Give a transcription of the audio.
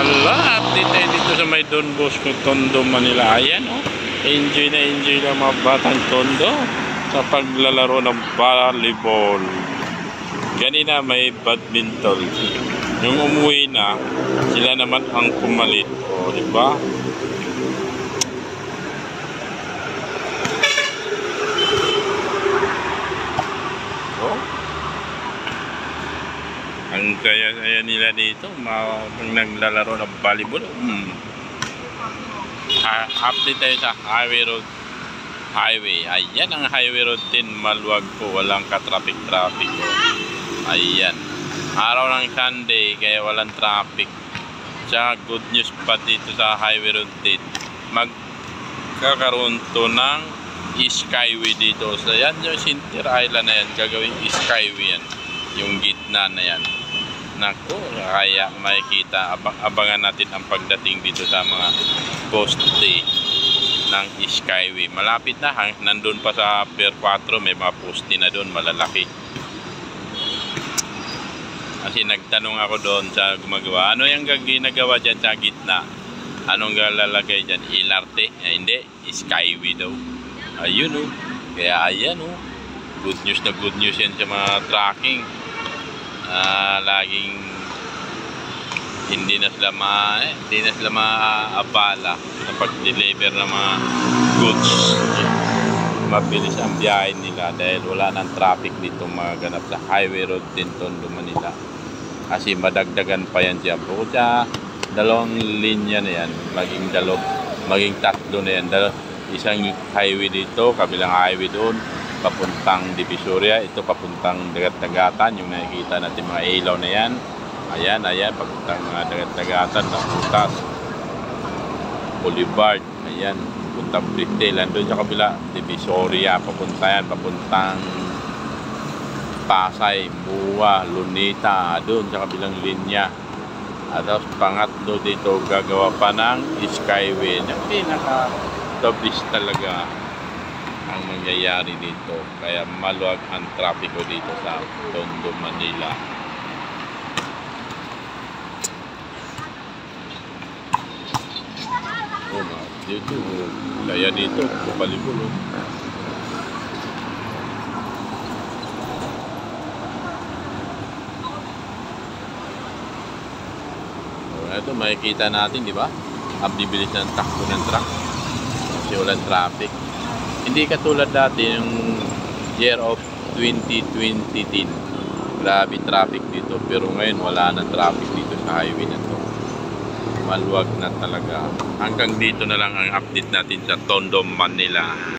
Ala, update tayo dito sa may Don Bosco, Tondo, Manila. Ayan, oh. Enjoy na enjoy ng mga batang Tondo sa paglalaro ng volleyball. Ganina may badminton. Yung umuwi na, sila naman ang pumalit. O, diba? Oh. Ang saya-saya nila dito, pag naglalaro ng volleyball. Update tayo sa Highway Road. Ayan ang Highway Road 10, maluwag po, walang ka-traffic. Ayan. Araw ng Sunday, kaya walang traffic. Tsaka good news pa dito sa Highway Road 10. Magkakaroon to ng Skyway dito. So yan yung Center Island na yan, gagawin Skyway yan. Yung gitna na yan. Naku, kaya makikita, abangan natin ang pagdating dito sa mga poste ng Skyway. Malapit na, nandun pa sa Pier 4, may mga poste na doon, malalaki. Kasi nagtanong ako doon sa gumagawa, ano yung ginagawa dyan sa gitna? Anong lalagay dyan? LRT? Hindi, Skyway daw. Ayun o. Kaya ayan o. Good news yan sa mga tracking. Laging hindi na sila maabala sa pag-deliver ng mga goods. Mabilis ang biyahe nila dahil wala ng traffic dito maganap sa Highway Road 10, Tondo, Manila. Kasi madagdagan pa yan siya. Bukod sa dalawang linya na yan, maging tatlo na yan. Isang highway dito, kabilang highway doon, papuntang Divisoria, ito papuntang Dagat-Dagatan, yung nakikita natin mga ilaw na yan. Ayan, papuntang Dagat-Dagatan, Putas, Boulevard, ayan, papuntang Britel, doon sa kabila, Divisoria, papuntang Pasay, Buwa, Lunita, doon sa kabilang linya. At tapos pangatlo dito, gagawa pa ng Skyway, na pinaka-doblis talaga ang mangyayari dito, kaya maluwag ang trapiko dito sa Tondo, Manila. Dito, kaya dito volleyball. Ito makikita natin, di ba? Ang bibilis ng takbo ng truck kasi walang traffic. Hindi katulad dati yung year of 2020. Grabe traffic dito, pero ngayon wala na traffic dito sa highway na to. Maluwag na talaga. Hanggang dito na lang ang update natin sa Tondo, Manila.